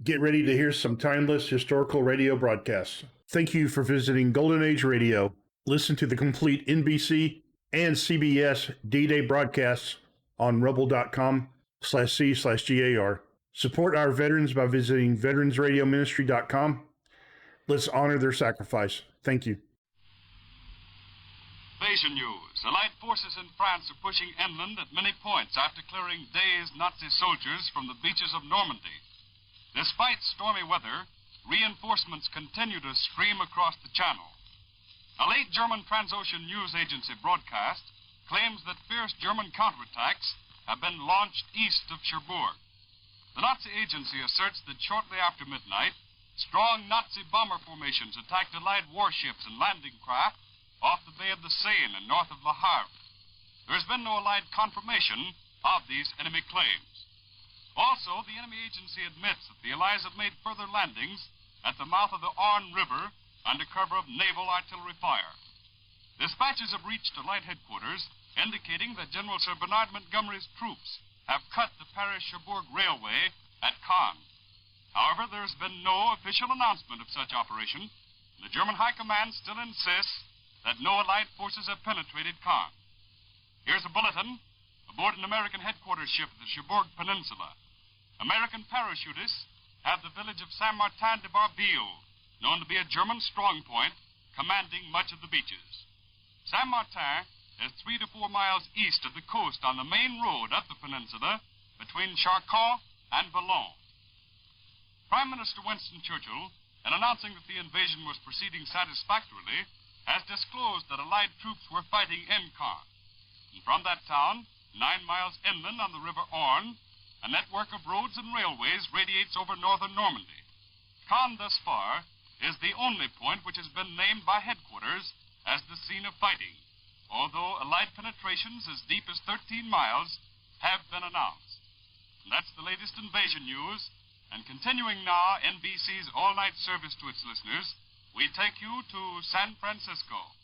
Get ready to hear some timeless historical radio broadcasts. Thank you for visiting Golden Age Radio. Listen to the complete NBC and CBS D-Day broadcasts on rebel.com/C/GAR. Support our veterans by visiting veteransradioministry.com. Let's honor their sacrifice. Thank you. Invasion news. Allied forces in France are pushing inland at many points after clearing dazed Nazi soldiers from the beaches of Normandy. Despite stormy weather, reinforcements continue to stream across the channel. A late German Transocean news agency broadcast claims that fierce German counterattacks have been launched east of Cherbourg. The Nazi agency asserts that shortly after midnight, strong Nazi bomber formations attacked Allied warships and landing craft off the Bay of the Seine and north of Le Havre. There has been no Allied confirmation of these enemy claims. Also, the enemy agency admits that the Allies have made further landings at the mouth of the Orne River under cover of naval artillery fire. Dispatches have reached Allied headquarters indicating that General Sir Bernard Montgomery's troops have cut the Paris-Cherbourg Railway at Caen. However, there has been no official announcement of such operation. The German High Command still insists that no Allied forces have penetrated Caen. Here's a bulletin aboard an American headquarters ship at the Cherbourg Peninsula. American parachutists have the village of Saint-Martin-de-Barbille, known to be a German strongpoint, commanding much of the beaches. Saint-Martin is 3 to 4 miles east of the coast on the main road up the peninsula between Charcot and Boulogne. Prime Minister Winston Churchill, in announcing that the invasion was proceeding satisfactorily, has disclosed that Allied troops were fighting in Caen. And from that town, 9 miles inland on the River Orne, a network of roads and railways radiates over northern Normandy. Caen, thus far, is the only point which has been named by headquarters as the scene of fighting, although Allied penetrations as deep as 13 miles have been announced. And that's the latest invasion news, and continuing now NBC's all-night service to its listeners, we take you to San Francisco.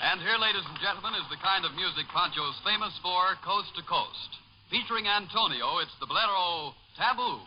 And here, ladies and gentlemen, is the kind of music Pancho's famous for, Coast to Coast. Featuring Antonio, it's the bolero Taboo.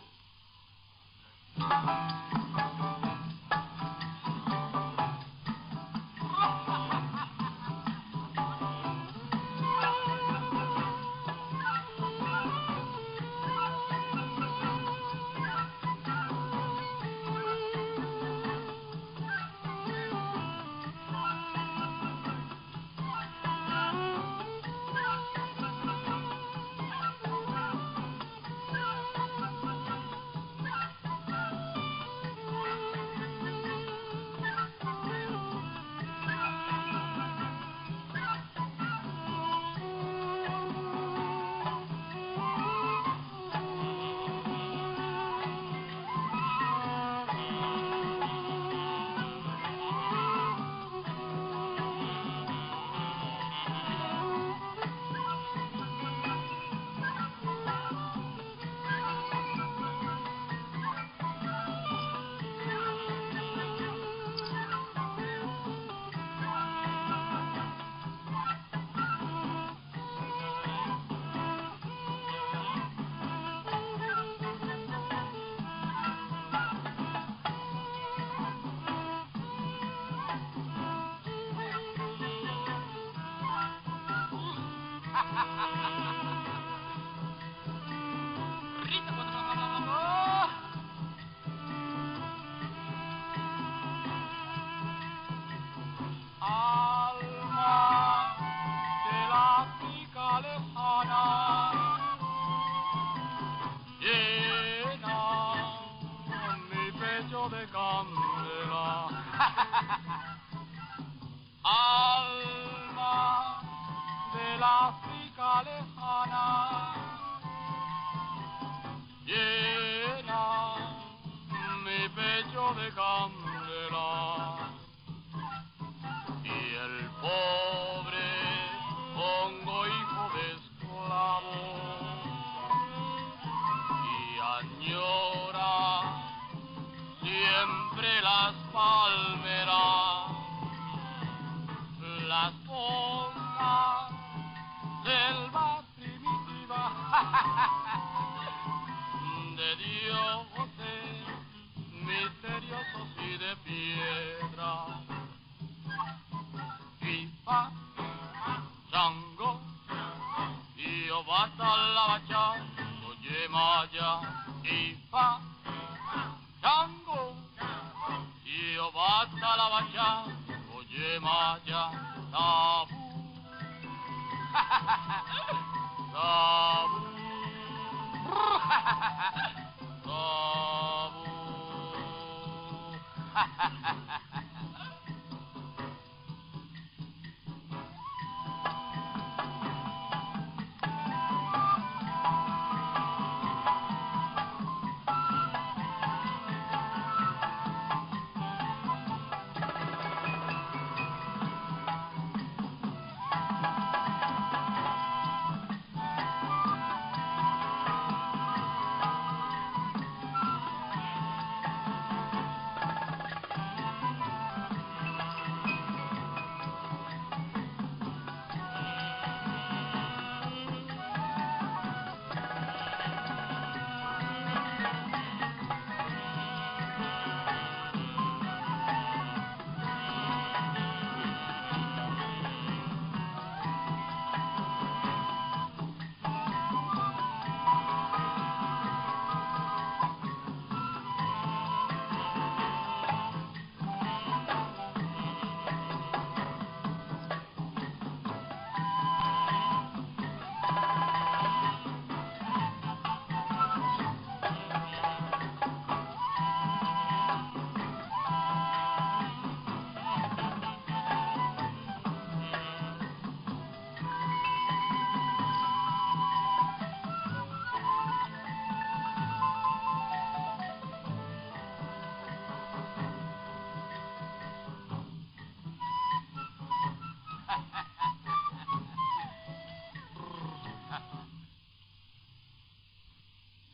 Alma de la África lejana, llena mi pecho de candela. Alma de la África lejana, llena mi pecho de candela. Y el pobre Congo, hijo de esclavo, y añora siempre las palmeras, las cosas, selva primitiva de dioses misteriosos y de piedra. Ifa, Chango, Iobata la bacha, oye maya. Ifa, Chango, Iobata la bacha, oye maya. Tabu, tabu, tabu.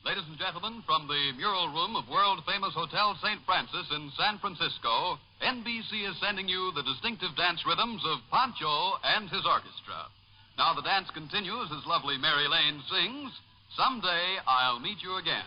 Ladies and gentlemen, from the mural room of world-famous Hotel St. Francis in San Francisco, NBC is sending you the distinctive dance rhythms of Pancho and his orchestra. Now the dance continues as lovely Mary Lane sings, "Someday I'll Meet You Again."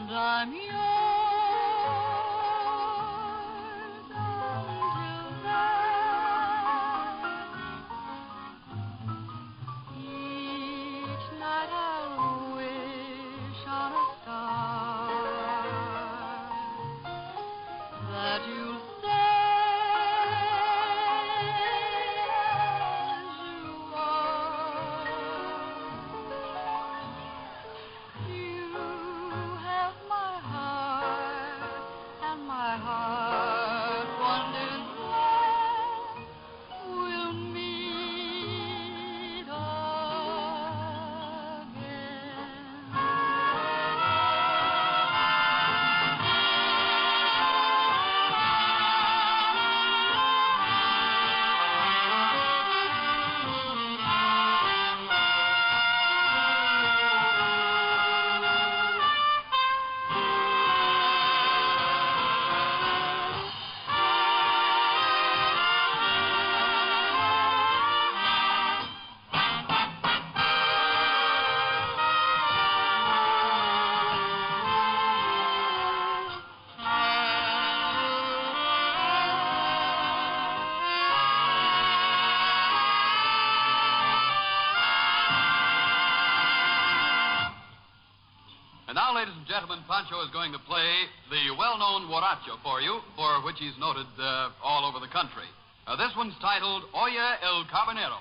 and I'm yours until then. Each night I'll wish on a star that you'll stay as you are. You have my heart, and my heart wonders when we'll meet And now, ladies and gentlemen, Pancho is going to play the well-known Huaracho for you, for which he's noted all over the country. This one's titled Oye el Carbonero.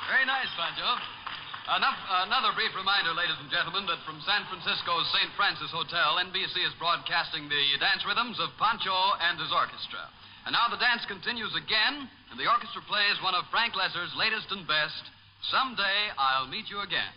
Very nice, Pancho. Another brief reminder, ladies and gentlemen, that from San Francisco's St. Francis Hotel, NBC is broadcasting the dance rhythms of Pancho and his orchestra. And now the dance continues again, and the orchestra plays one of Frank Lesser's latest and best, Someday I'll Meet You Again.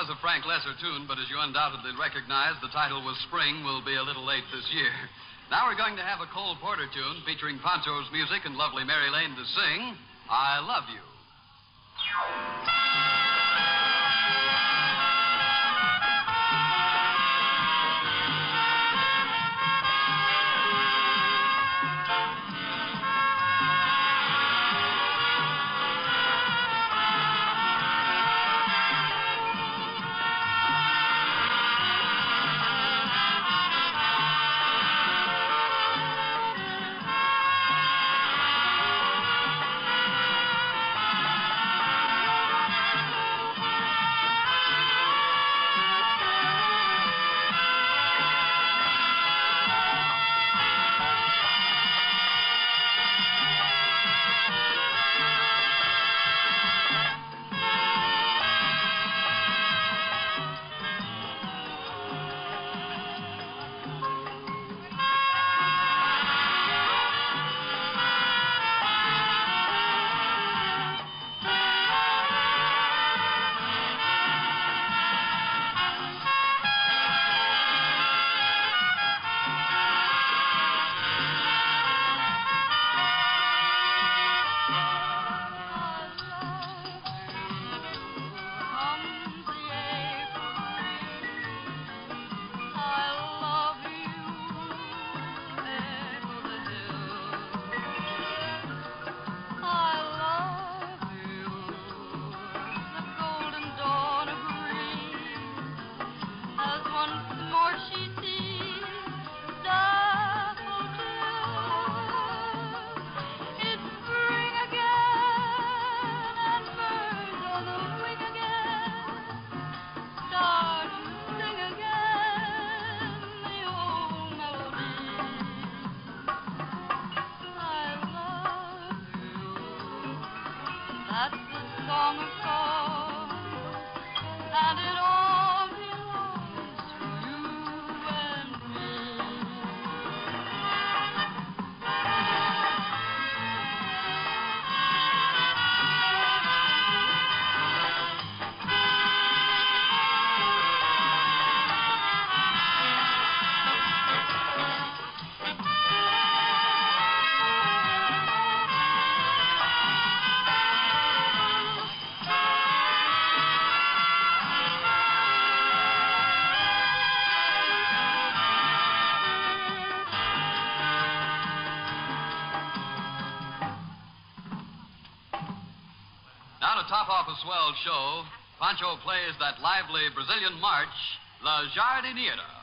was a Frank Lesser tune, but as you undoubtedly recognize, the title was Spring will be a little late this year. Now we're going to have a Cole Porter tune featuring Pancho's music and lovely Mary Lane to sing, I Love You. That's the song of songs, and it all belongs to you and me. Now to top off a swell show, Pancho plays that lively Brazilian march, La Jardineira.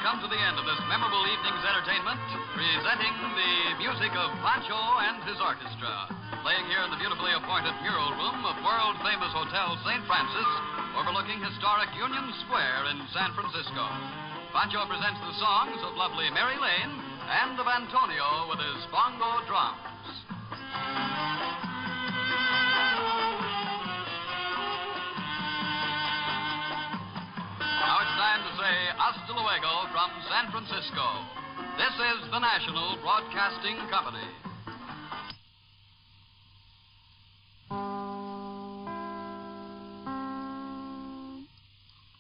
come to the end of this memorable evening's entertainment, presenting the music of Pancho and his orchestra, playing here in the beautifully appointed mural room of world-famous Hotel St. Francis, overlooking historic Union Square in San Francisco. Pancho presents the songs of lovely Mary Lane and of Antonio with his bongo drums. Now it's time to say hasta luego from San Francisco. This is the National Broadcasting Company.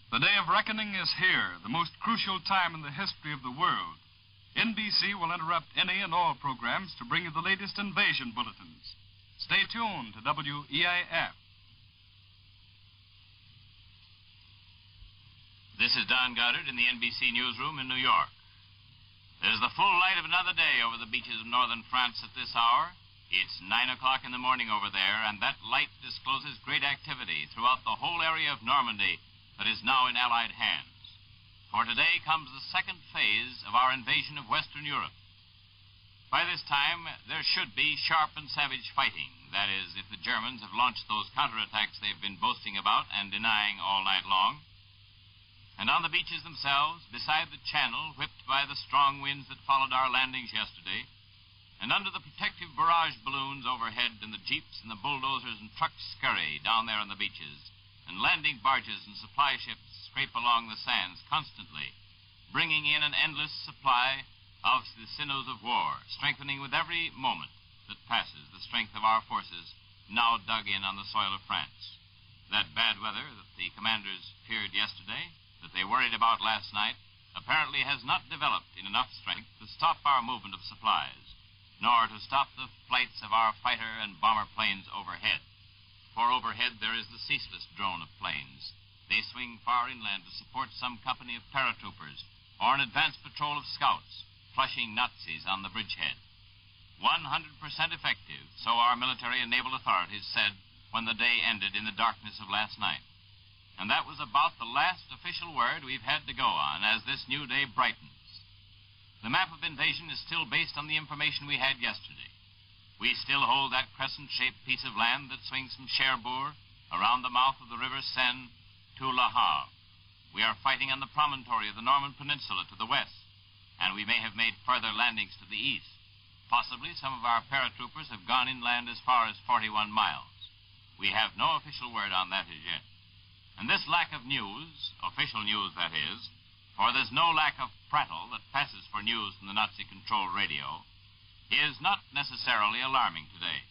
The day of reckoning is here, the most crucial time in the history of the world. NBC will interrupt any and all programs to bring you the latest invasion bulletins. Stay tuned to WEIF. This is Don Goddard in the NBC newsroom in New York. There's the full light of another day over the beaches of northern France at this hour. It's 9 o'clock in the morning over there, and that light discloses great activity throughout the whole area of Normandy that is now in Allied hands. For today comes the second phase of our invasion of Western Europe. By this time, there should be sharp and savage fighting. That is, if the Germans have launched those counterattacks they've been boasting about and denying all night long. And on the beaches themselves, beside the channel whipped by the strong winds that followed our landings yesterday, and under the protective barrage balloons overhead and the jeeps and the bulldozers and trucks scurry down there on the beaches, and landing barges and supply ships scrape along the sands constantly, bringing in an endless supply of the sinews of war, strengthening with every moment that passes the strength of our forces now dug in on the soil of France. That bad weather that the commanders feared yesterday, that they worried about last night, apparently has not developed in enough strength to stop our movement of supplies, nor to stop the flights of our fighter and bomber planes overhead. For overhead there is the ceaseless drone of planes. They swing far inland to support some company of paratroopers or an advance patrol of scouts, flushing Nazis on the bridgehead. 100% effective, so our military and naval authorities said when the day ended in the darkness of last night. And that was about the last official word we've had to go on as this new day brightens. The map of invasion is still based on the information we had yesterday. We still hold that crescent-shaped piece of land that swings from Cherbourg around the mouth of the River Seine to Le Havre. We are fighting on the promontory of the Norman Peninsula to the west, and we may have made further landings to the east. Possibly some of our paratroopers have gone inland as far as 41 miles. We have no official word on that as yet. And this lack of news, official news that is, for there's no lack of prattle that passes for news from the Nazi-controlled radio, is not necessarily alarming today.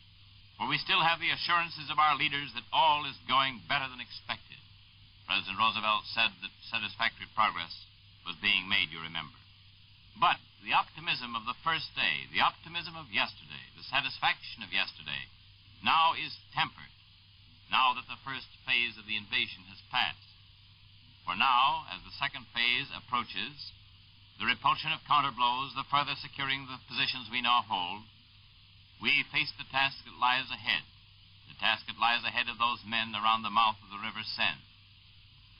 For we still have the assurances of our leaders that all is going better than expected. President Roosevelt said that satisfactory progress was being made, you remember. But the optimism of the first day, the optimism of yesterday, the satisfaction of yesterday, now is tempered, now that the first phase of the invasion has passed. For now, as the second phase approaches, the repulsion of counterblows, the further securing the positions we now hold, we face the task that lies ahead, the task that lies ahead of those men around the mouth of the River Seine.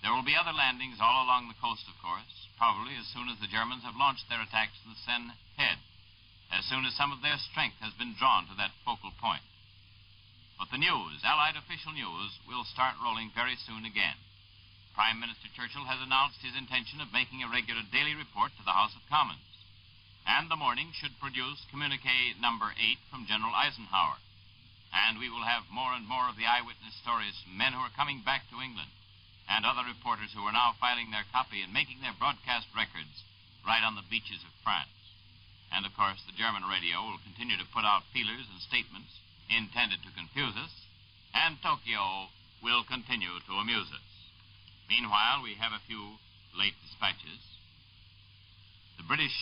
There will be other landings all along the coast, of course, probably as soon as the Germans have launched their attacks in the Seine head, as soon as some of their strength has been drawn to that focal point. But the news, Allied official news, will start rolling very soon again. Prime Minister Churchill has announced his intention of making a regular daily report to the House of Commons. And the morning should produce communique number 8 from General Eisenhower. And we will have more and more of the eyewitness stories from men who are coming back to England and other reporters who are now filing their copy and making their broadcast records right on the beaches of France. And, of course, the German radio will continue to put out feelers and statements intended to confuse us, and Tokyo will continue to amuse us. Meanwhile, we have a few late dispatches. The British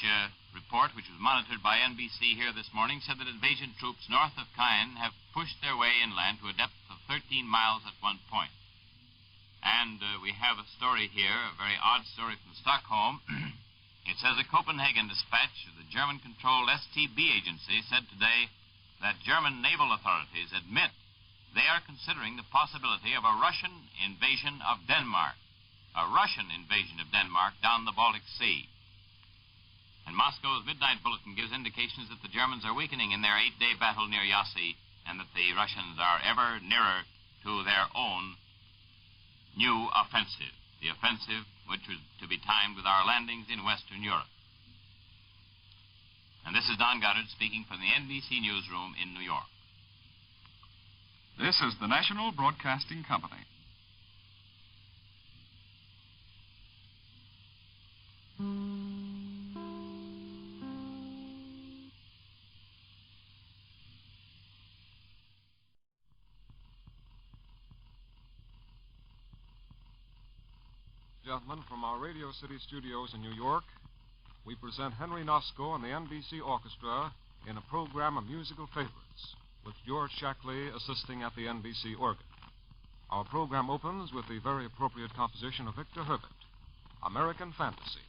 report, which was monitored by NBC here this morning, said that invasion troops north of Caen have pushed their way inland to a depth of 13 miles at one point. And we have a story here, a very odd story from Stockholm. It says a Copenhagen dispatch of the German-controlled STB agency said today that German naval authorities admit they are considering the possibility of a Russian invasion of Denmark. A Russian invasion of Denmark down the Baltic Sea. And Moscow's midnight bulletin gives indications that the Germans are weakening in their 8-day battle near Yassy, and that the Russians are ever nearer to their own new offensive, the offensive which was to be timed with our landings in Western Europe. And this is Don Goddard speaking from the NBC newsroom in New York. This is the National Broadcasting Company. Gentlemen, from our Radio City studios in New York, we present Henry Nosko and the NBC Orchestra in a program of musical favorites, with George Shackley assisting at the NBC organ. Our program opens with the very appropriate composition of Victor Herbert, American Fantasy.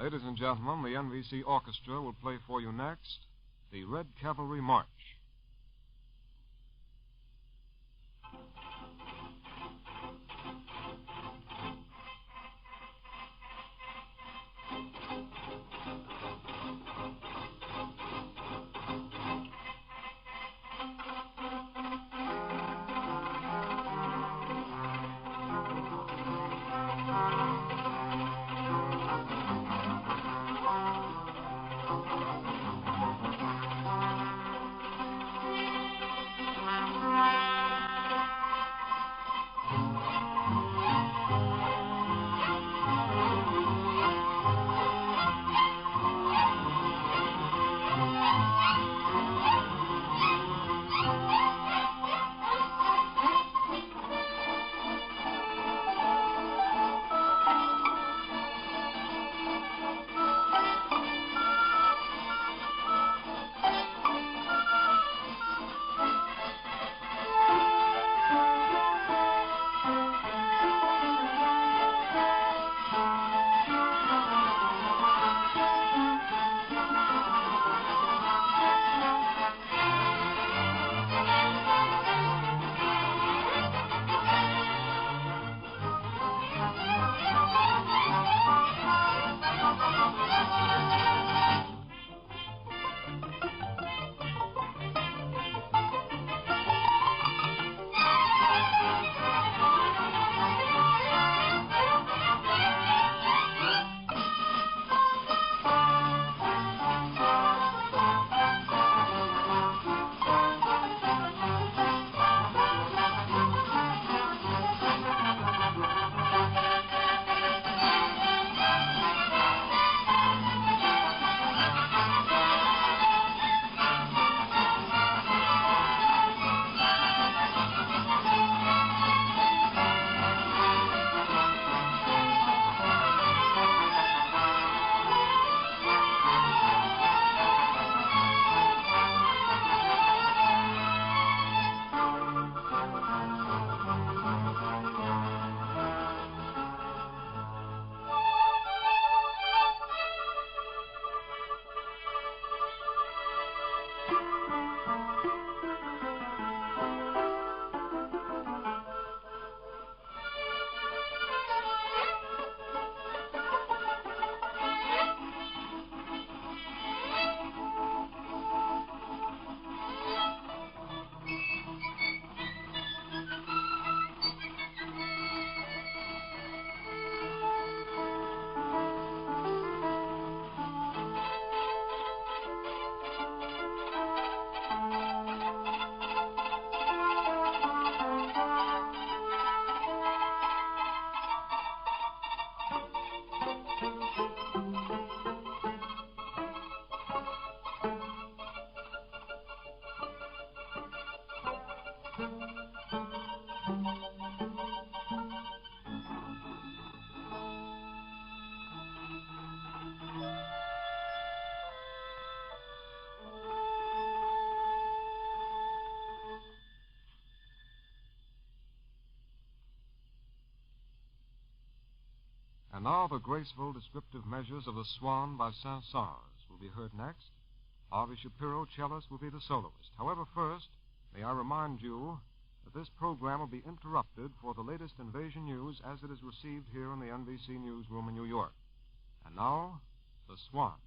Ladies and gentlemen, the NBC Orchestra will play for you next the Red Cavalry March. And now the graceful descriptive measures of the Swan by Saint-Saëns will be heard next. Harvey Shapiro, cellist, will be the soloist. However, first, may I remind you that this program will be interrupted for the latest invasion news as it is received here in the NBC newsroom in New York. And now, the Swan.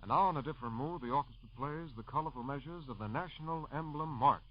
And now, in a different mood, the orchestra plays the colorful measures of the National Emblem March.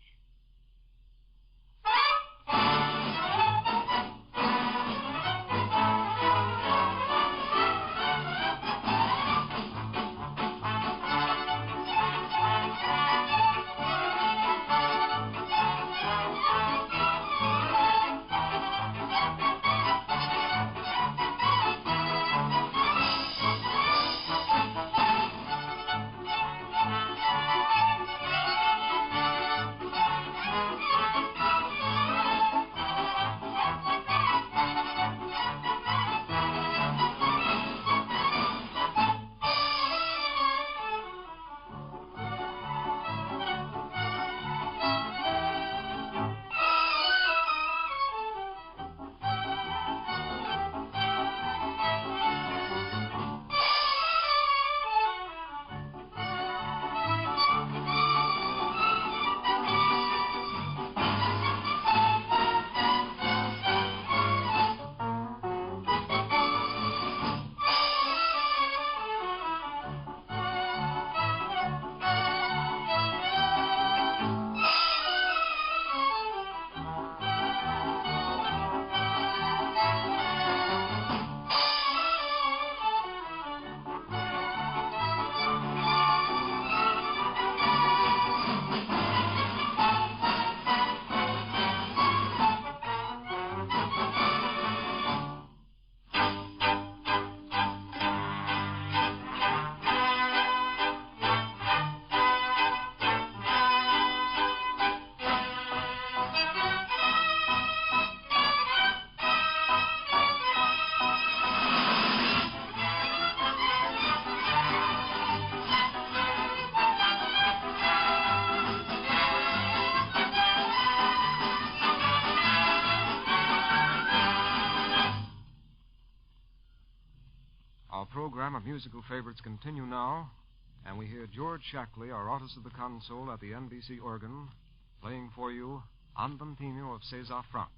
Our program of musical favorites continue now, and we hear George Shackley, our artist of the console at the NBC organ, playing for you Andantino of César Franck.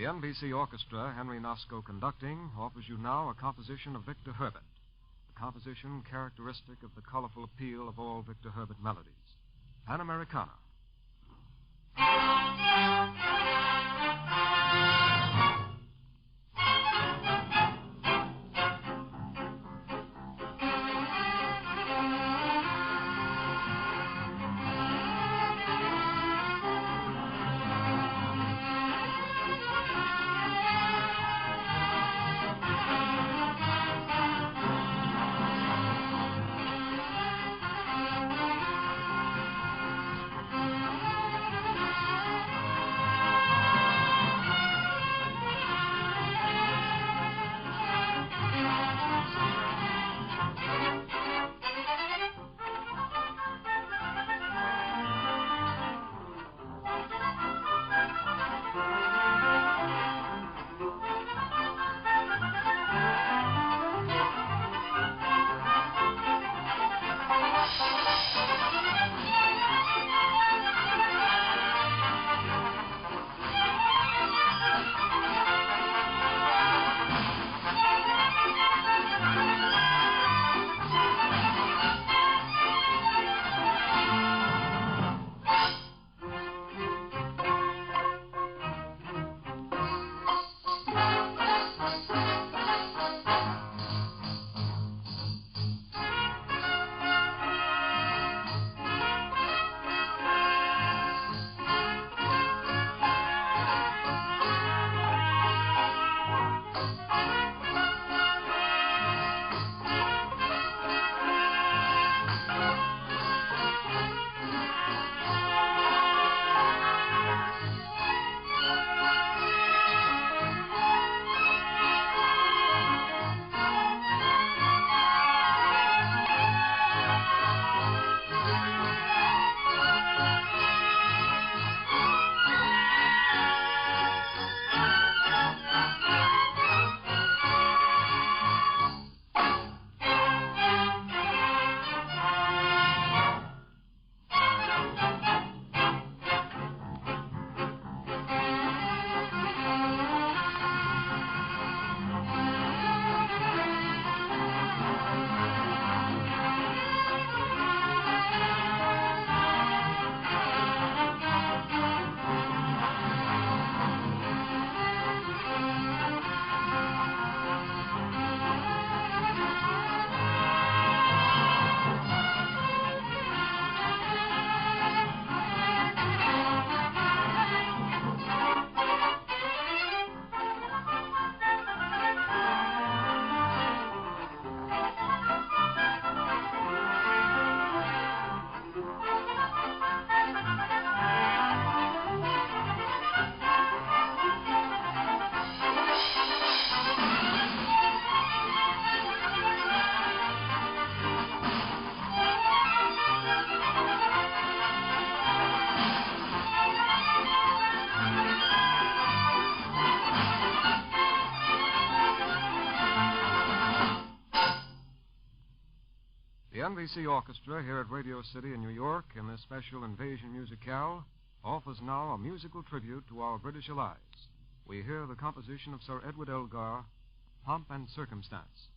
NBC Orchestra, Henry Nosco conducting, offers you now a composition of Victor Herbert, a composition characteristic of the colorful appeal of all Victor Herbert melodies, Panamericana. The NBC Orchestra here at Radio City in New York in this special Invasion Musicale offers now a musical tribute to our British allies. We hear the composition of Sir Edward Elgar, Pomp and Circumstance.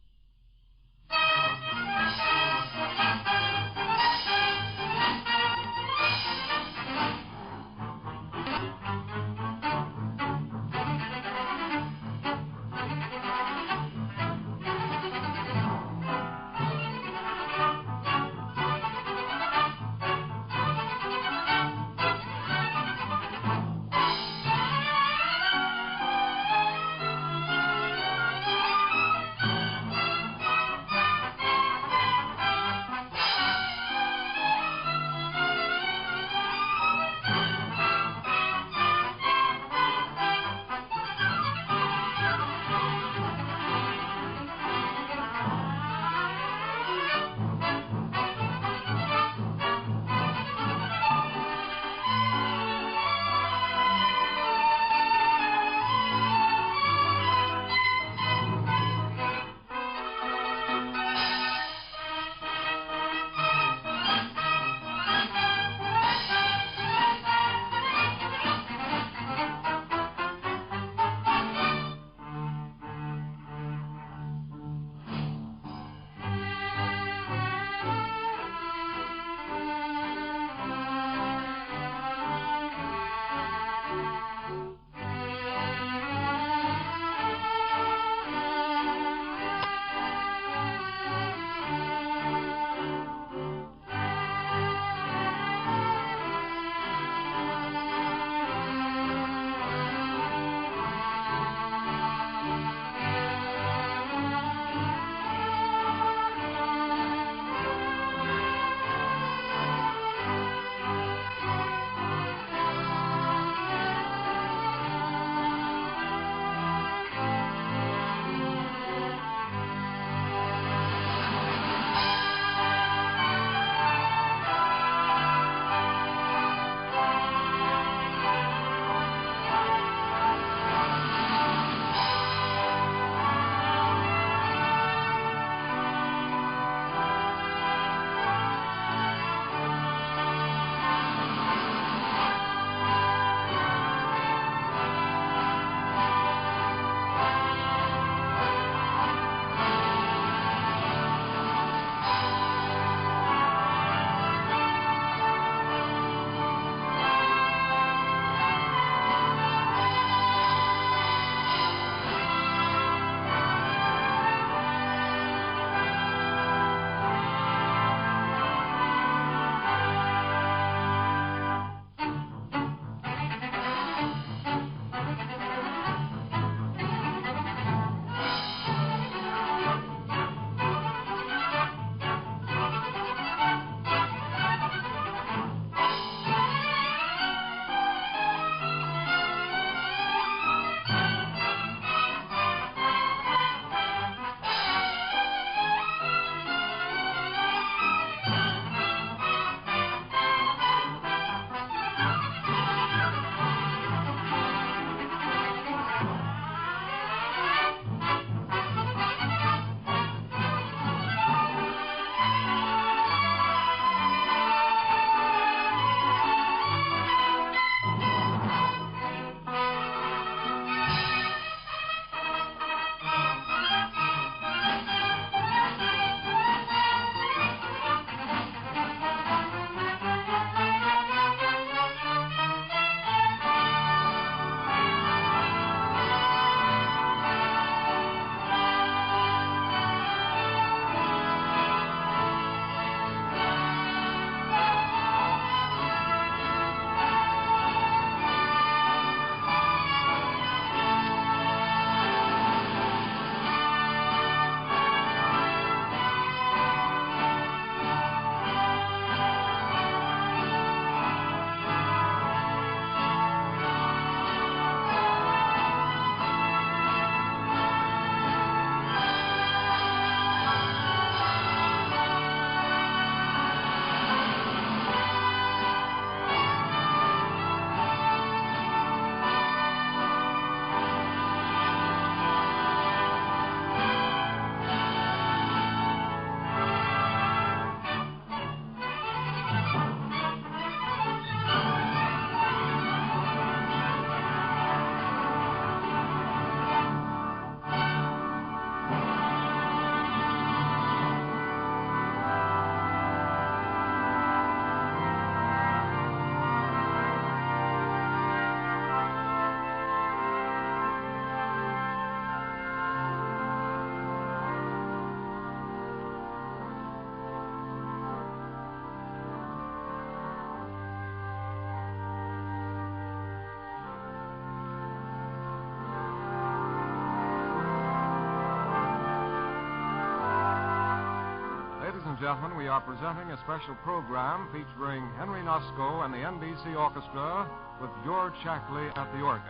and gentlemen, we are presenting a special program featuring Henry Nosko and the NBC Orchestra with George Shackley at the organ.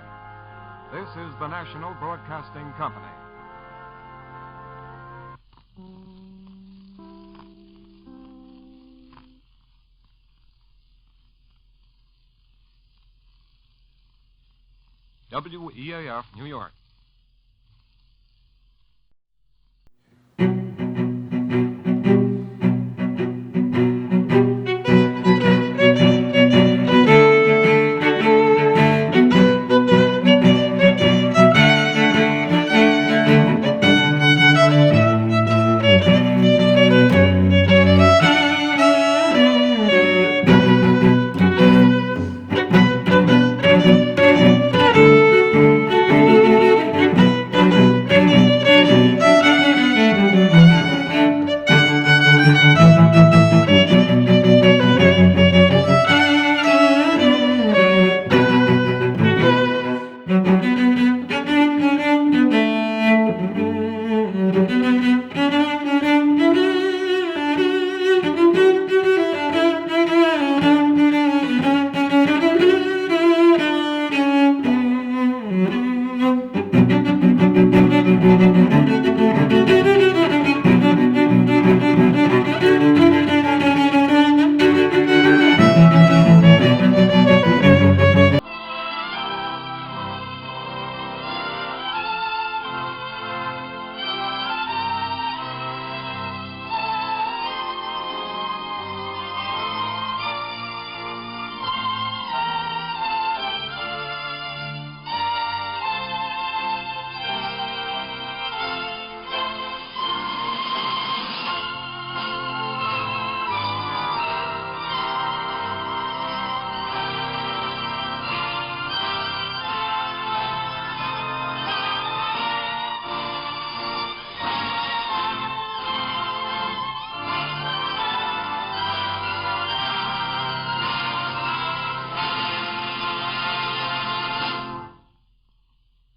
This is the National Broadcasting Company. WEAF, New York.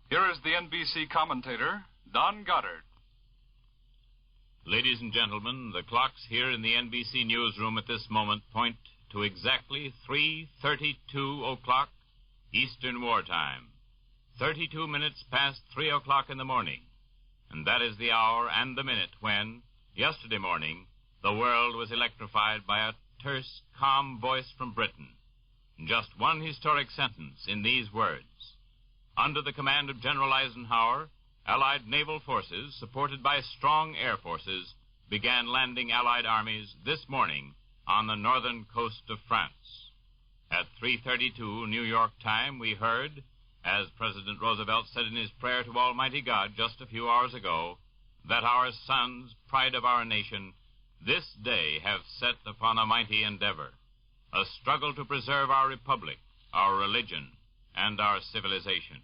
Here is the NBC commentator, Don Goddard. Ladies and gentlemen, the clocks here in the NBC newsroom at this moment point to exactly 3:32 o'clock Eastern Wartime. 32 minutes past 3 o'clock in the morning. And that is the hour and the minute when, yesterday morning, the world was electrified by a terse, calm voice from Britain. Just one historic sentence in these words. Under the command of General Eisenhower, Allied naval forces, supported by strong air forces, began landing Allied armies this morning on the northern coast of France. At 3:32 New York time, we heard, as President Roosevelt said in his prayer to Almighty God just a few hours ago, that our sons, pride of our nation, this day have set upon a mighty endeavor, a struggle to preserve our republic, our religion, and our civilization,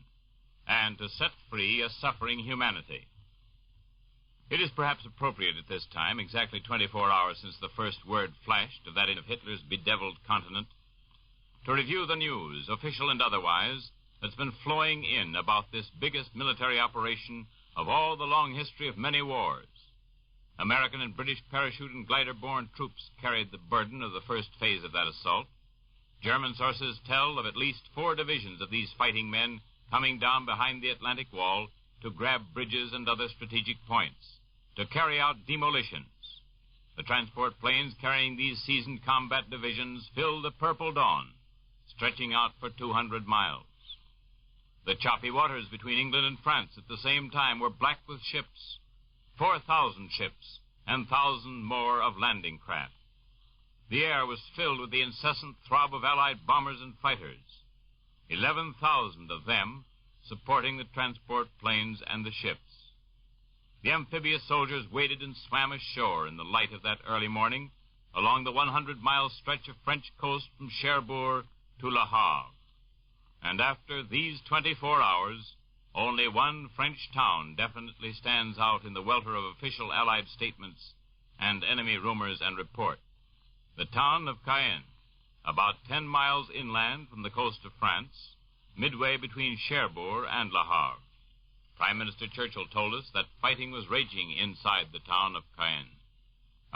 and to set free a suffering humanity. It is perhaps appropriate at this time, exactly 24 hours since the first word flashed of that of Hitler's bedeviled continent, to review the news, official and otherwise, that's been flowing in about this biggest military operation of all the long history of many wars. American and British parachute and glider-borne troops carried the burden of the first phase of that assault. German sources tell of at least 4 divisions of these fighting men coming down behind the Atlantic Wall to grab bridges and other strategic points, to carry out demolitions. The transport planes carrying these seasoned combat divisions filled the purple dawn, stretching out for 200 miles. The choppy waters between England and France at the same time were black with ships, 4,000 ships, and 1,000 more of landing craft. The air was filled with the incessant throb of Allied bombers and fighters, 11,000 of them supporting the transport planes and the ships. The amphibious soldiers waded and swam ashore in the light of that early morning along the 100-mile stretch of French coast from Cherbourg to Le Havre. And after these 24 hours, only one French town definitely stands out in the welter of official Allied statements and enemy rumors and report. The town of Caen, about 10 miles inland from the coast of France, midway between Cherbourg and Le Havre. Prime Minister Churchill told us that fighting was raging inside the town of Caen.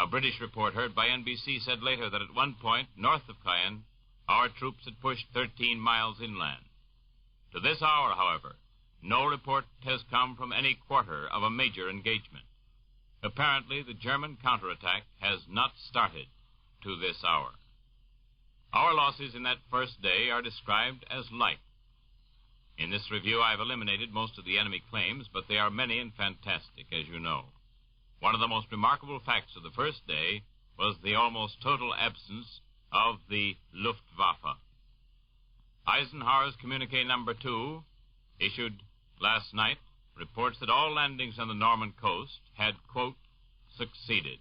A British report heard by NBC said later that at one point, north of Cayenne, our troops had pushed 13 miles inland. To this hour, however, no report has come from any quarter of a major engagement. Apparently, the German counterattack has not started to this hour. Our losses in that first day are described as light. In this review, I've eliminated most of the enemy claims, but they are many and fantastic, as you know. One of the most remarkable facts of the first day was the almost total absence of the Luftwaffe. Eisenhower's communique number 2, issued last night, reports that all landings on the Norman coast had, quote, succeeded.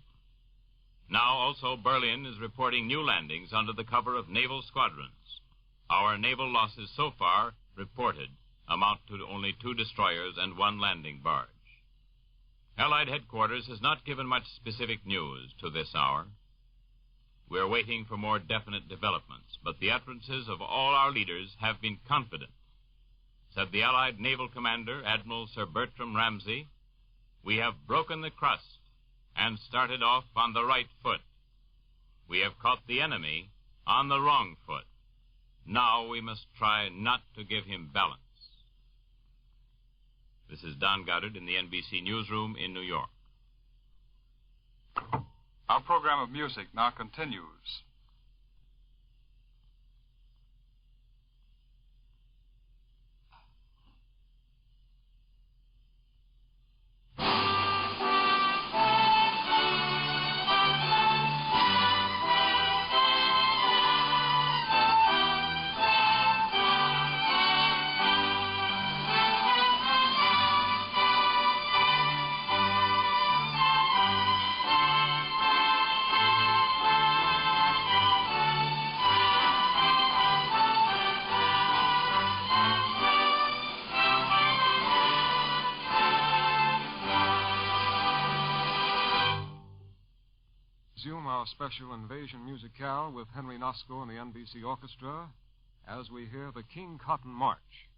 Now also Berlin is reporting new landings under the cover of naval squadrons. Our naval losses so far reported amount to only 2 destroyers and 1 landing barge. Allied headquarters has not given much specific news to this hour. We're waiting for more definite developments, but the utterances of all our leaders have been confident. Said the Allied Naval Commander, Admiral Sir Bertram Ramsay, "We have broken the crust and started off on the right foot. We have caught the enemy on the wrong foot. Now we must try not to give him balance." This is Don Goddard in the NBC newsroom in New York. Our program of music now continues. Resume our special invasion musicale with Henry Nosco and the NBC Orchestra as we hear the King Cotton March.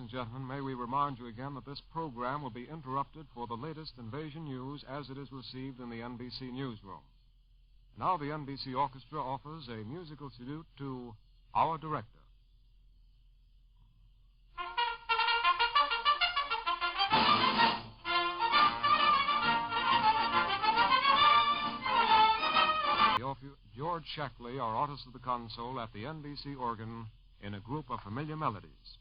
and gentlemen, may we remind you again that this program will be interrupted for the latest invasion news as it is received in the NBC newsroom. Now the NBC Orchestra offers a musical salute to our director. George Shackley, our artist of the console, at the NBC organ in a group of familiar melodies.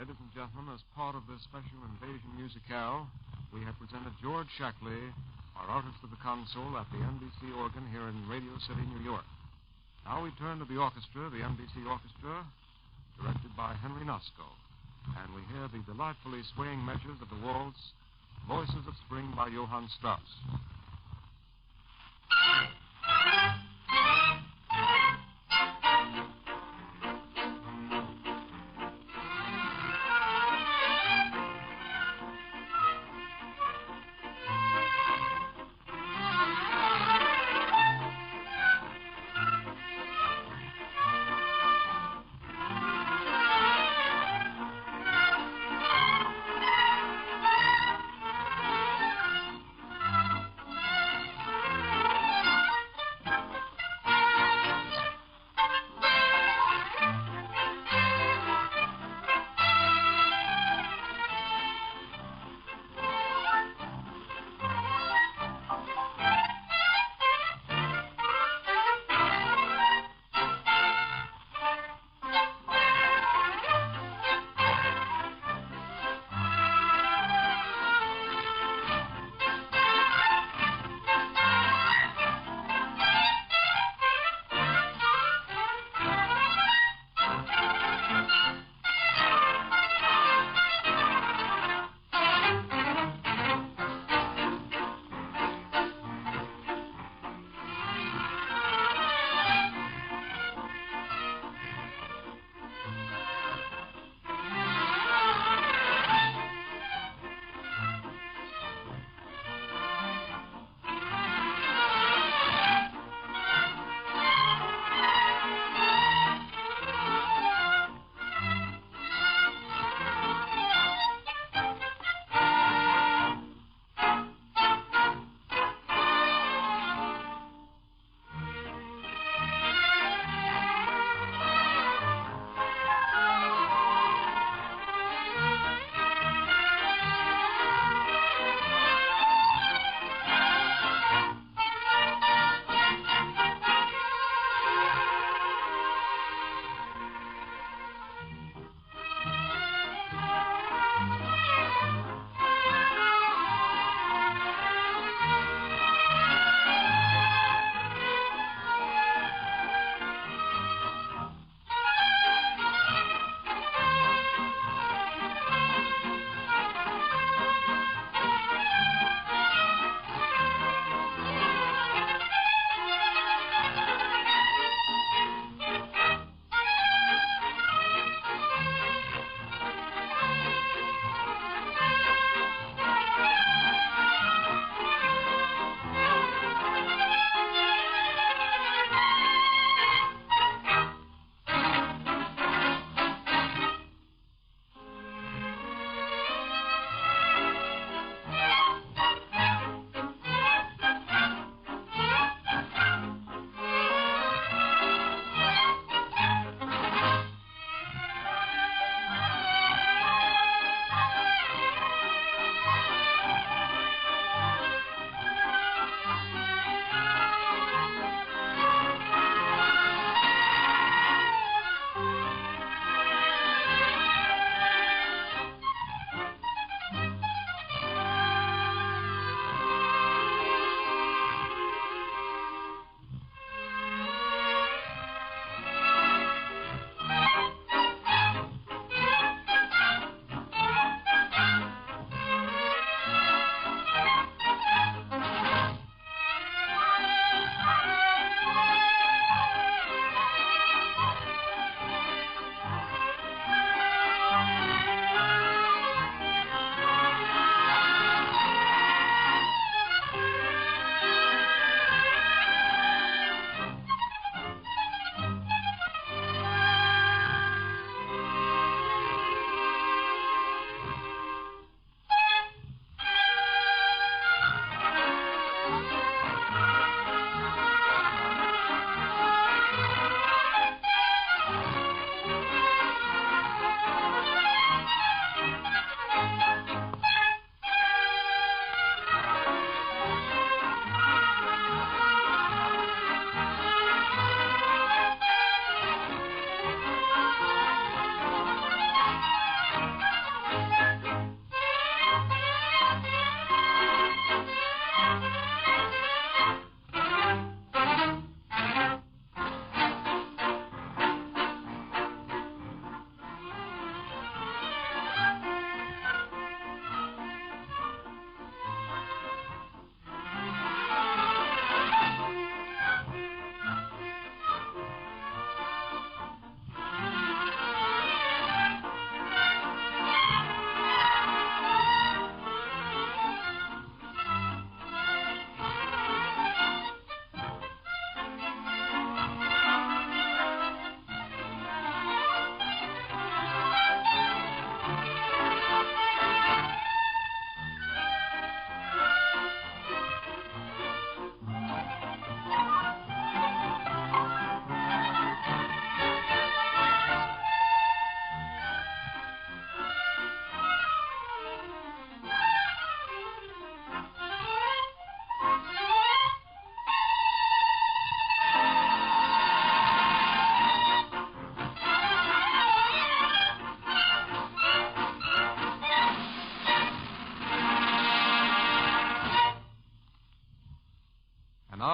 Ladies and gentlemen, as part of this special invasion musicale, we have presented George Shackley, our artist of the console at the NBC organ here in Radio City, New York. Now we turn to the orchestra, the NBC Orchestra, directed by Henry Nosko. And we hear the delightfully swaying measures of the waltz, Voices of Spring by Johann Strauss.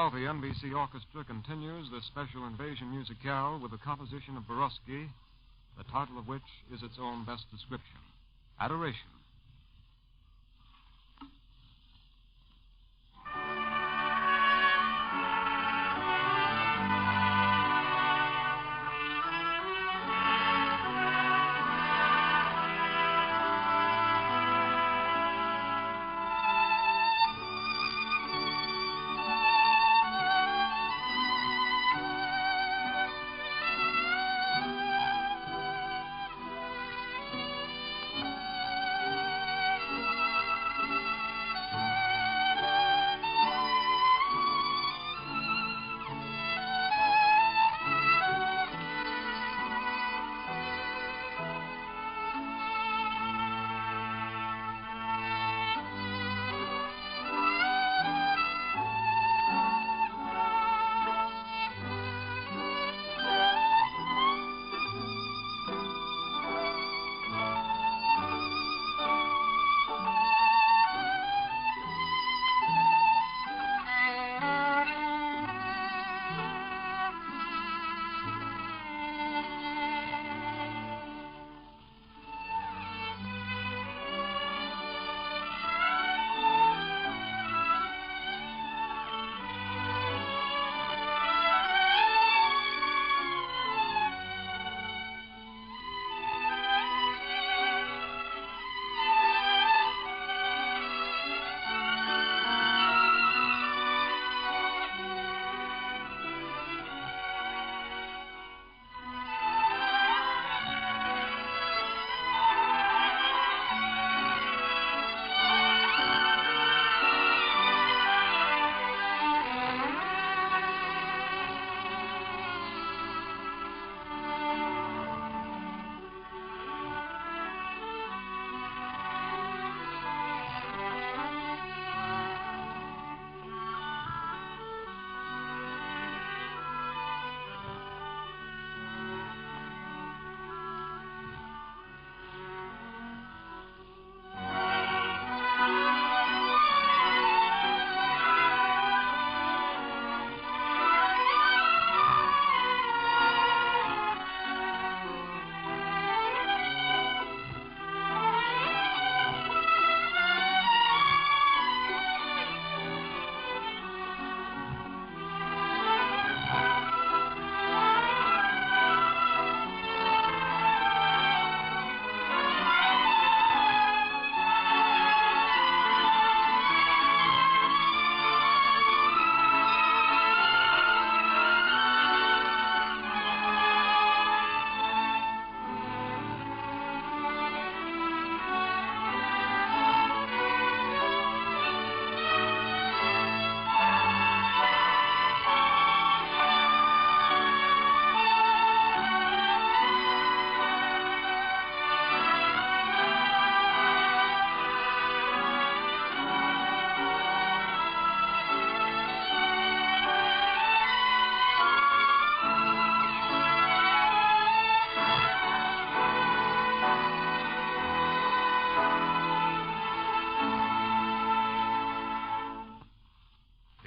now, the NBC Orchestra continues this special invasion musicale with a composition of Borowski, the title of which is its own best description, Adoration.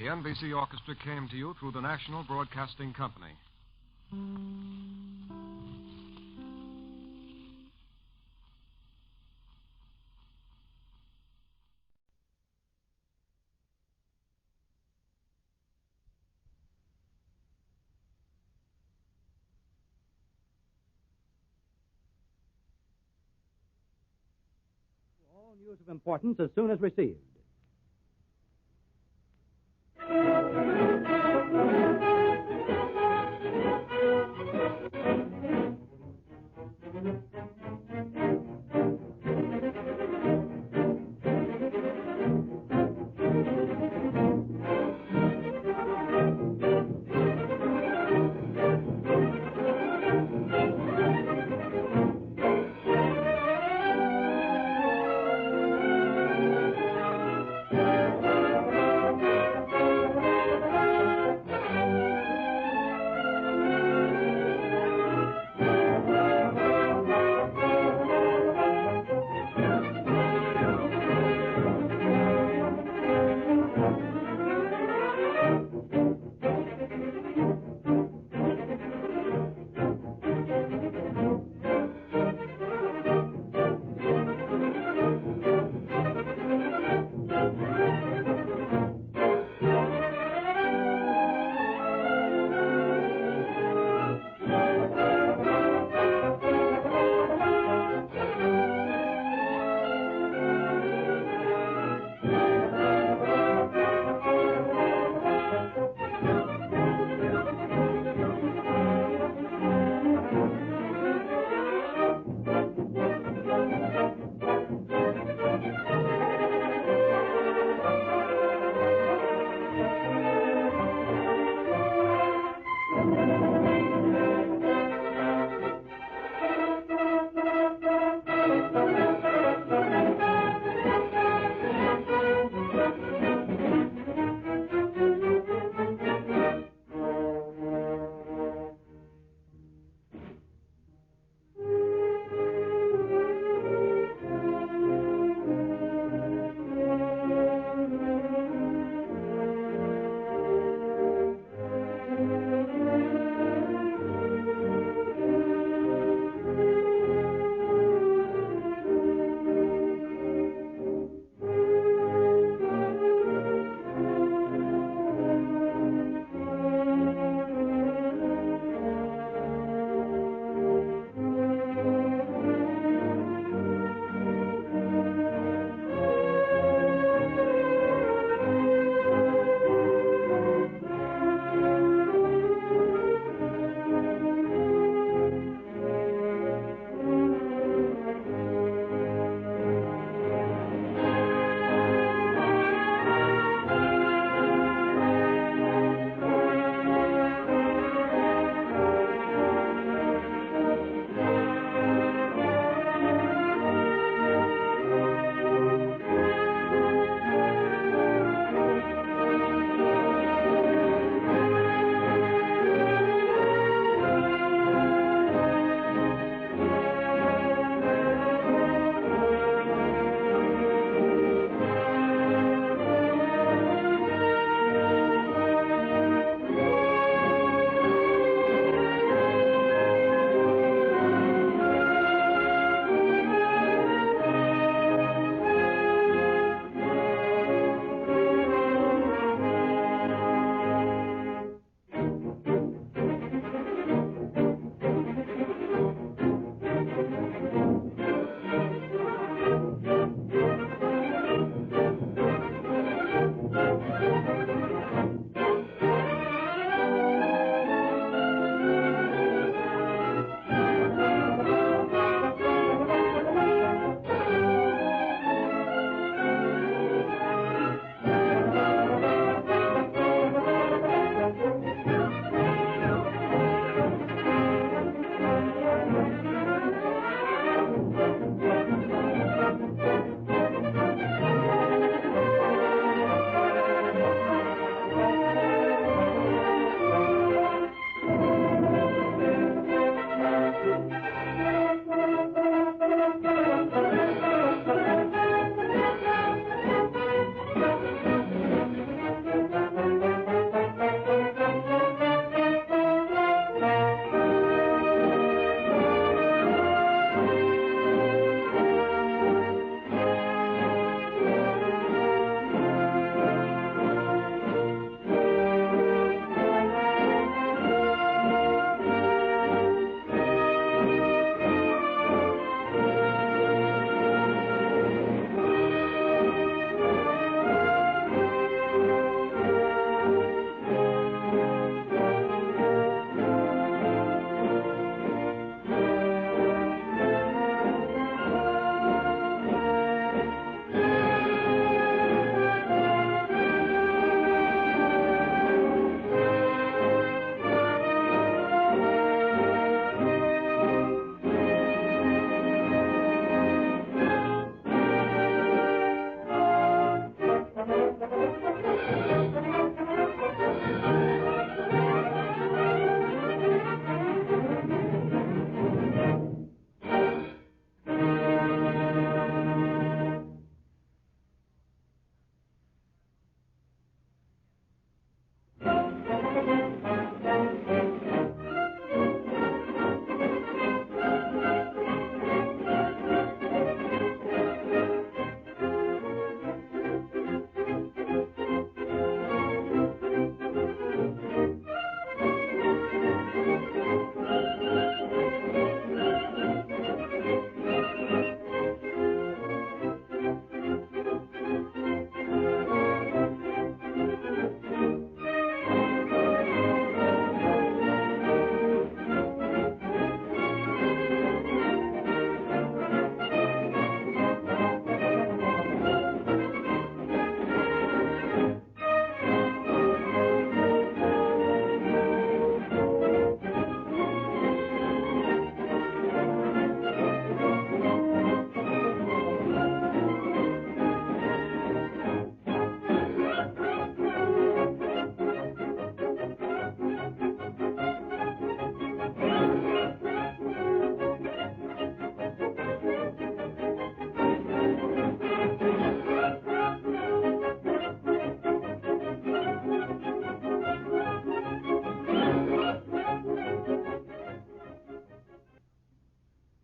The NBC Orchestra came to you through the National Broadcasting Company. All news of importance as soon as received.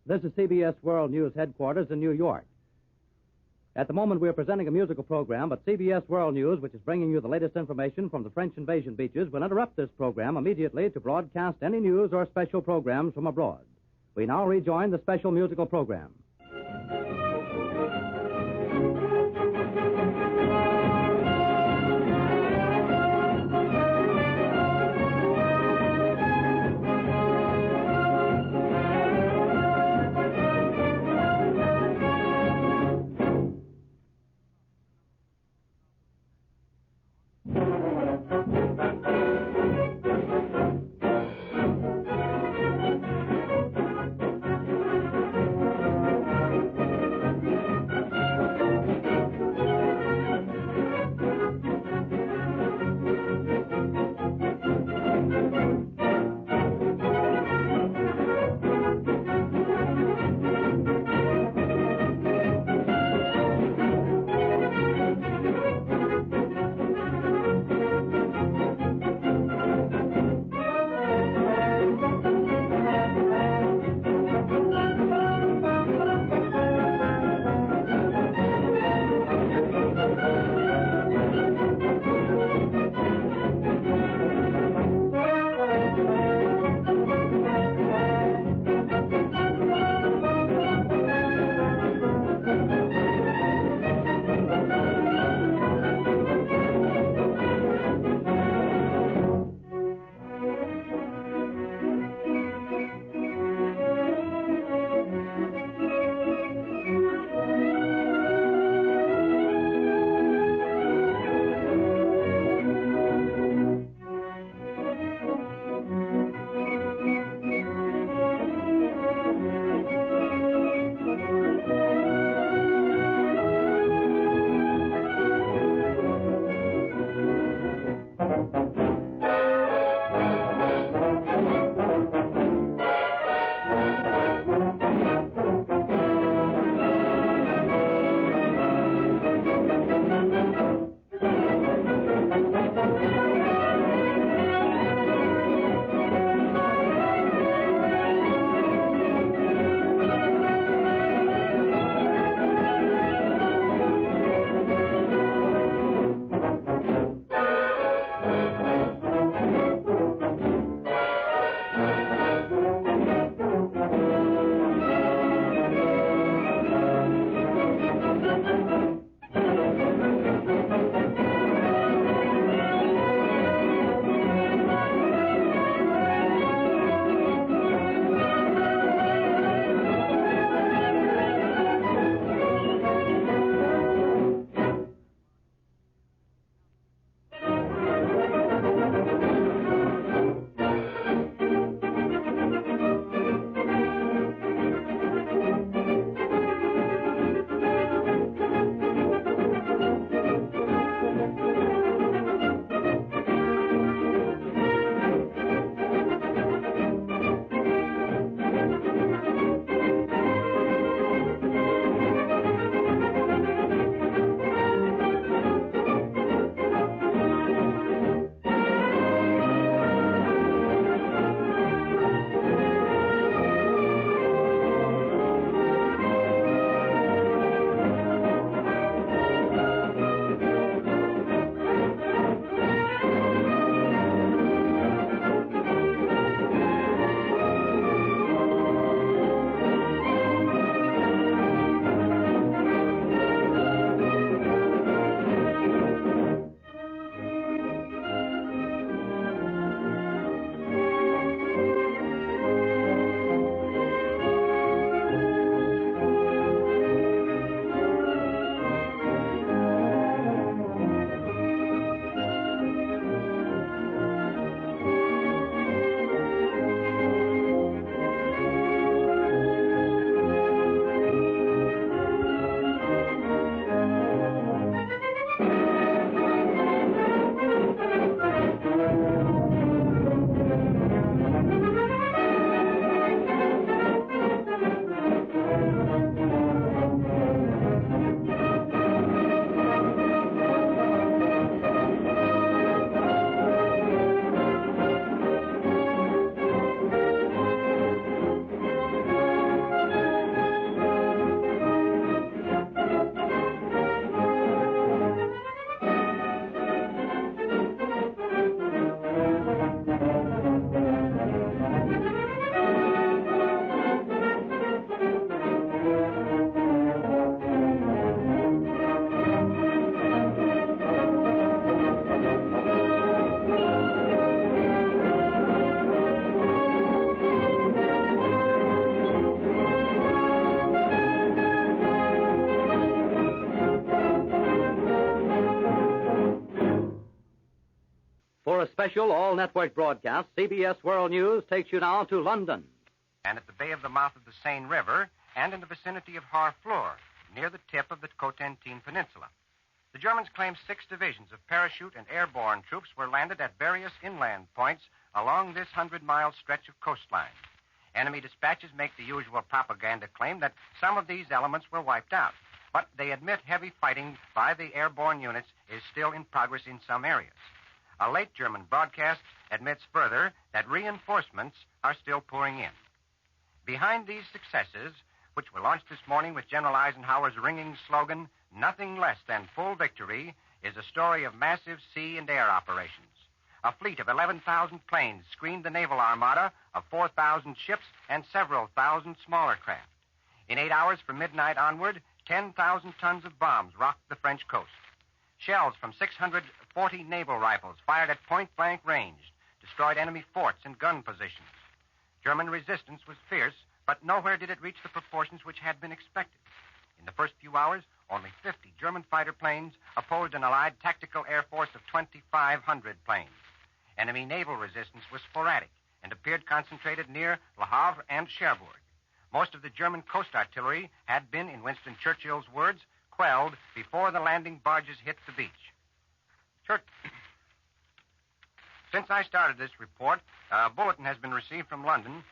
This is CBS World News headquarters in New York. At the moment, we are presenting a musical program, but CBS World News, which is bringing you the latest information from the French invasion beaches, will interrupt this program immediately to broadcast any news or special programs from abroad. We now rejoin the special musical program. special all-network broadcast, CBS World News takes you now to London. And at the bay of the mouth of the Seine River, and in the vicinity of Harfleur, near the tip of the Cotentin Peninsula. The Germans claim 6 divisions of parachute and airborne troops were landed at various inland points along this 100-mile stretch of coastline. Enemy dispatches make the usual propaganda claim that some of these elements were wiped out, but they admit heavy fighting by the airborne units is still in progress in some areas. A late German broadcast admits further that reinforcements are still pouring in. Behind these successes, which were launched this morning with General Eisenhower's ringing slogan, "Nothing less than full victory," is a story of massive sea and air operations. A fleet of 11,000 planes screened the naval armada of 4,000 ships and several thousand smaller craft. In 8 hours from midnight onward, 10,000 tons of bombs rocked the French coast. Shells from 640 naval rifles fired at point-blank range destroyed enemy forts and gun positions. German resistance was fierce, but nowhere did it reach the proportions which had been expected. In the first few hours, only 50 German fighter planes opposed an Allied tactical air force of 2,500 planes. Enemy naval resistance was sporadic and appeared concentrated near Le Havre and Cherbourg. Most of the German coast artillery had been, in Winston Churchill's words, quelled before the landing barges hit the beach. Since I started this report, a bulletin has been received from London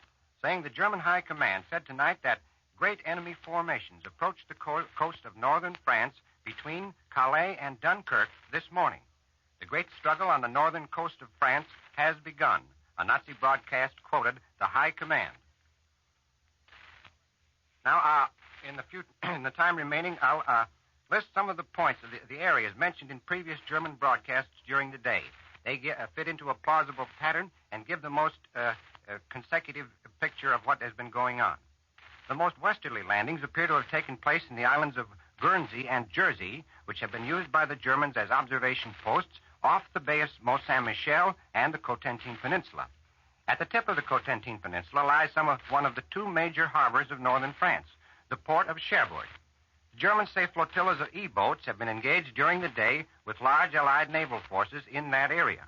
saying the German High Command said tonight that great enemy formations approached the coast of northern France between Calais and Dunkirk this morning. The great struggle on the northern coast of France has begun. A Nazi broadcast quoted the High Command. Now, in the time remaining, I'll list some of the points of the areas mentioned in previous German broadcasts during the day. They fit into a plausible pattern and give the most consecutive picture of what has been going on. The most westerly landings appear to have taken place in the islands of Guernsey and Jersey, which have been used by the Germans as observation posts off the Bay of Mont Saint-Michel and the Cotentin Peninsula. At the tip of the Cotentin Peninsula lies one of the 2 major harbors of northern France, the port of Cherbourg. The Germans say flotillas of E-boats have been engaged during the day with large Allied naval forces in that area.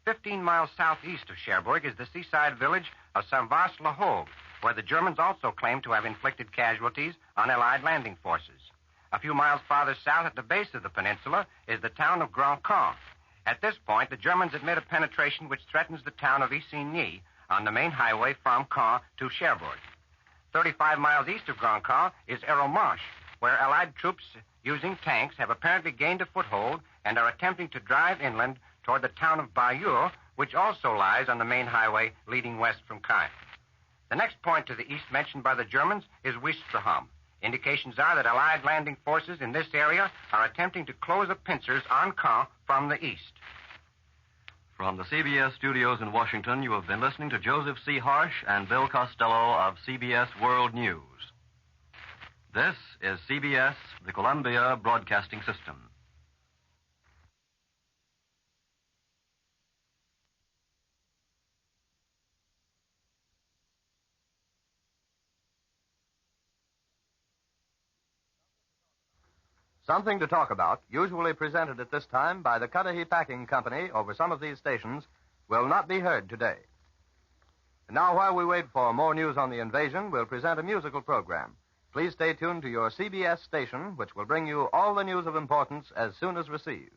15 miles southeast of Cherbourg is the seaside village of Saint-Vaast-le-Hogue, where the Germans also claim to have inflicted casualties on Allied landing forces. A few miles farther south at the base of the peninsula is the town of Grand Camp. At this point, the Germans admit a penetration which threatens the town of Isigny on the main highway from Caen to Cherbourg. 35 miles east of Grand Camp is Aromanche, where Allied troops using tanks have apparently gained a foothold and are attempting to drive inland toward the town of Bayeux, which also lies on the main highway leading west from Caen. The next point to the east mentioned by the Germans is Ouistreham. Indications are that Allied landing forces in this area are attempting to close the pincers on Caen from the east. From the CBS studios in Washington, you have been listening to Joseph C. Harsh and Bill Costello of CBS World News. This is CBS, the Columbia Broadcasting System. Something to Talk About, usually presented at this time by the Cudahy Packing Company over some of these stations, will not be heard today. And now, while we wait for more news on the invasion, we'll present a musical program. Please stay tuned to your CBS station, which will bring you all the news of importance as soon as received.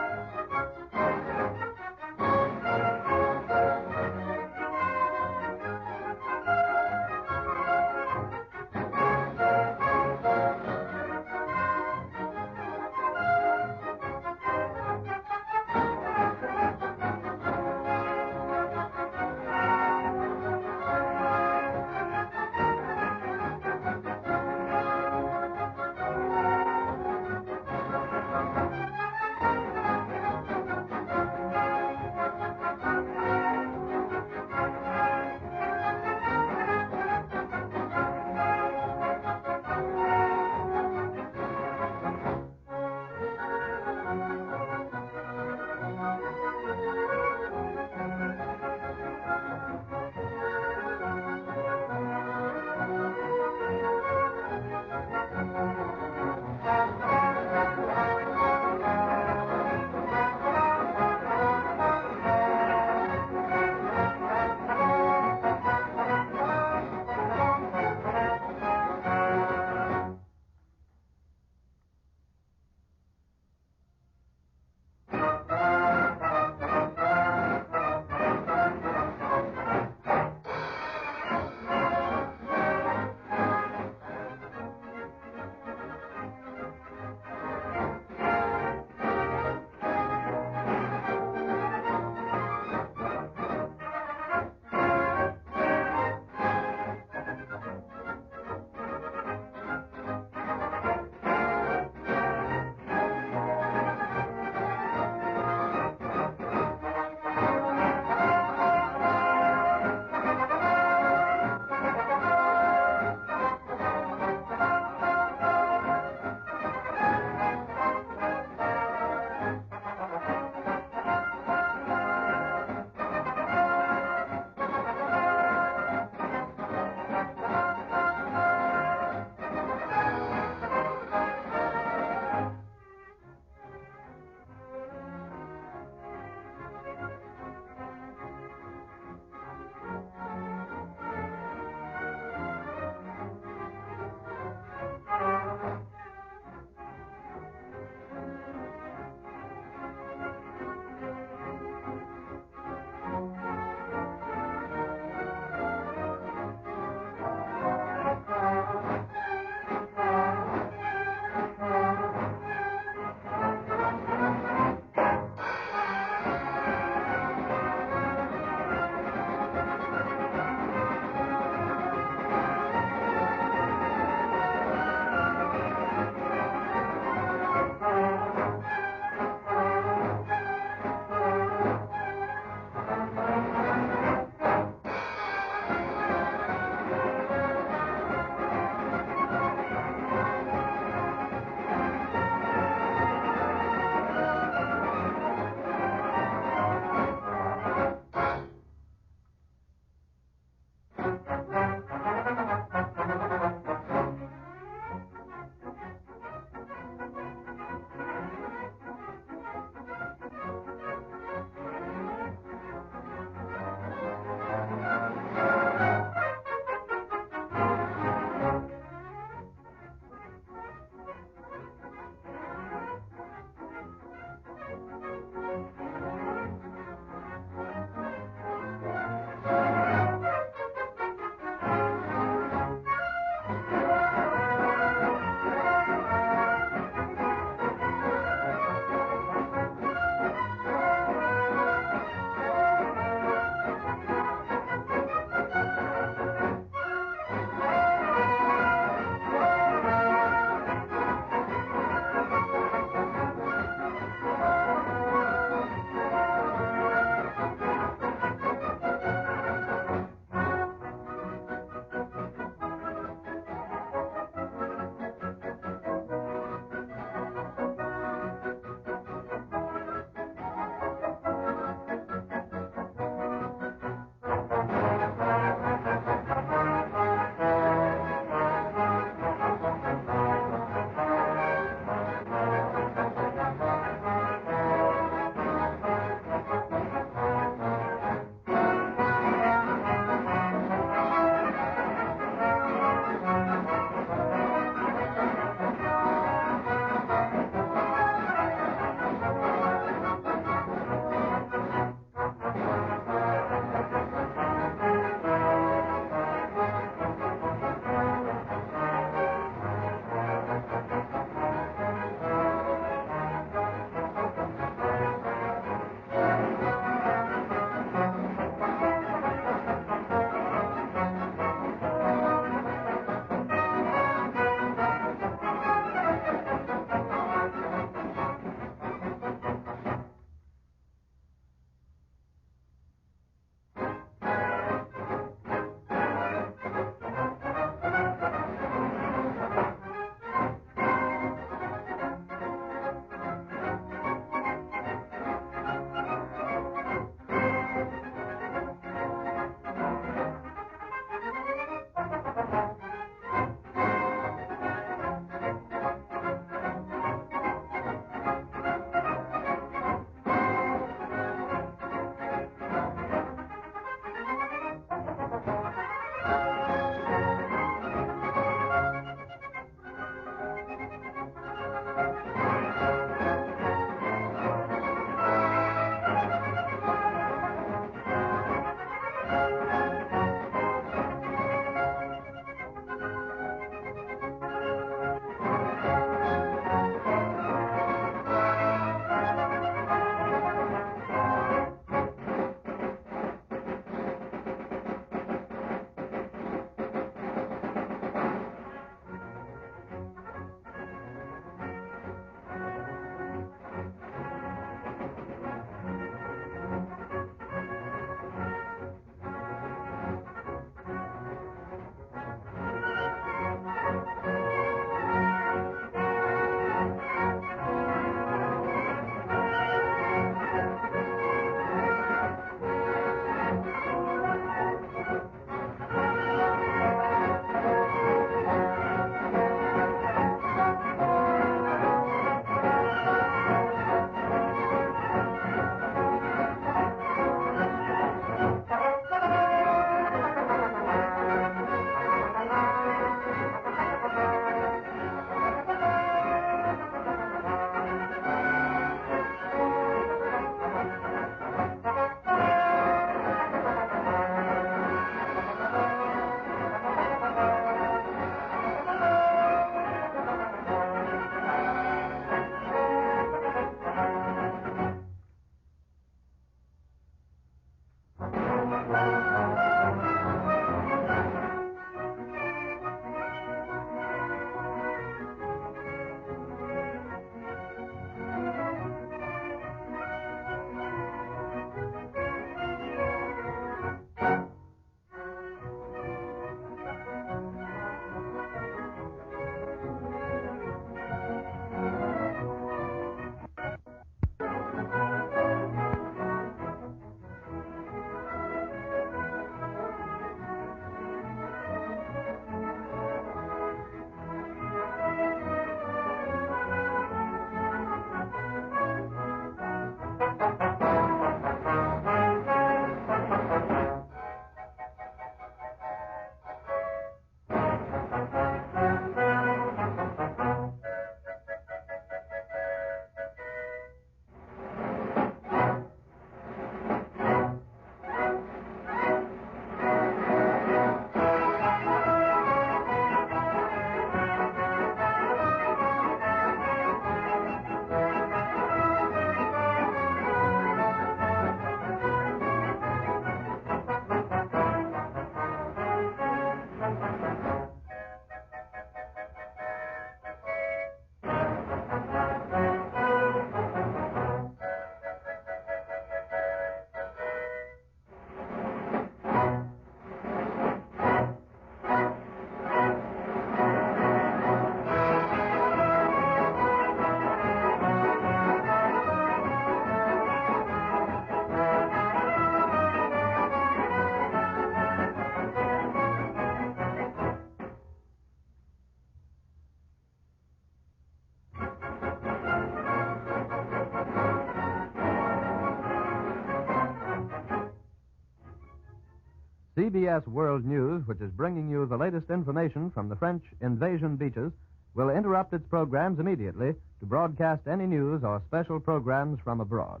CBS World News, which is bringing you the latest information from the French invasion beaches, will interrupt its programs immediately to broadcast any news or special programs from abroad.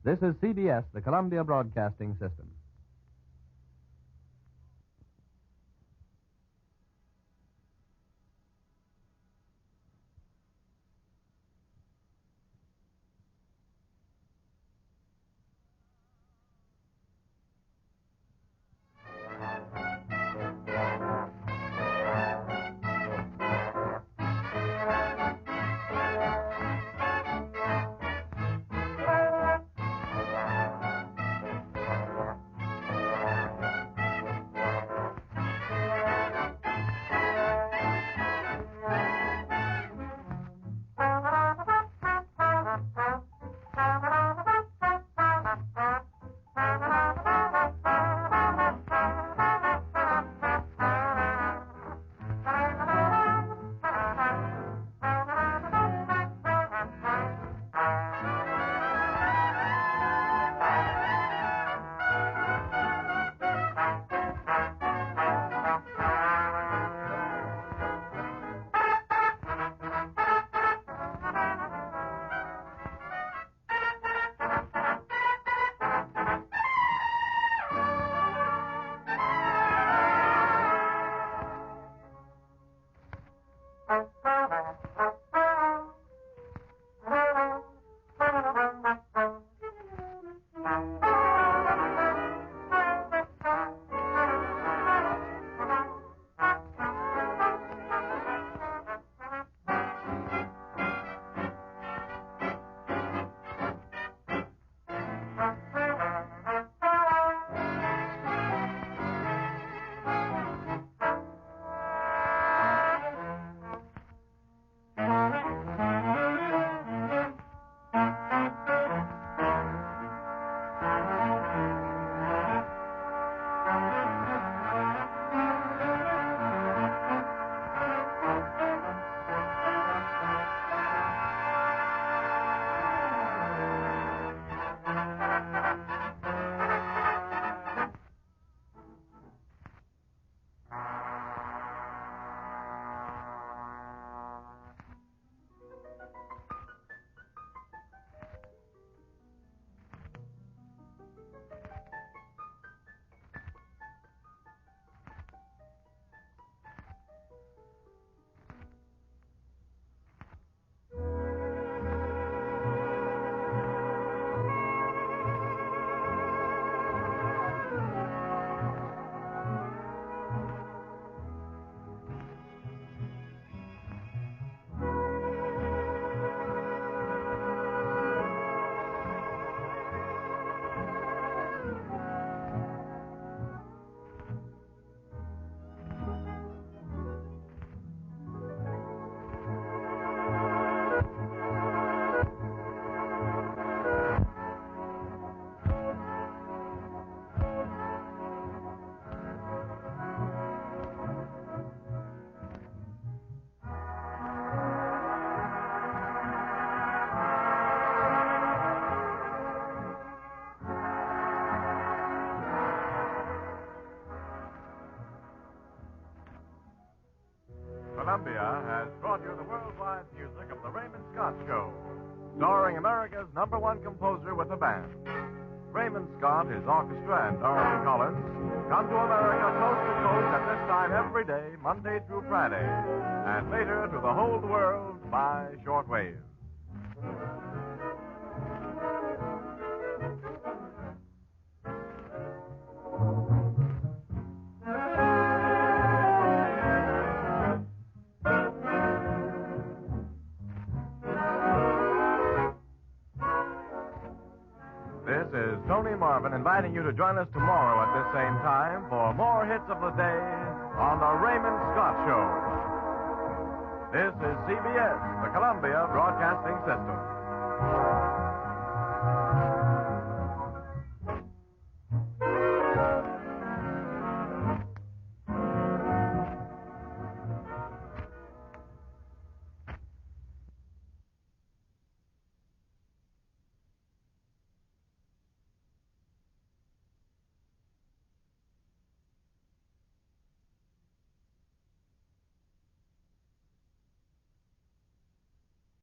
This is CBS, the Columbia Broadcasting System. Columbia has brought you the worldwide music of the Raymond Scott Show, starring America's #1 composer with a band. Raymond Scott, his orchestra, and Dorothy Collins come to America coast to coast at this time every day, Monday through Friday, and later to the whole world by shortwave. This is Tony Marvin inviting you to join us tomorrow at this same time for more hits of the day on The Raymond Scott Show. This is CBS, the Columbia Broadcasting System.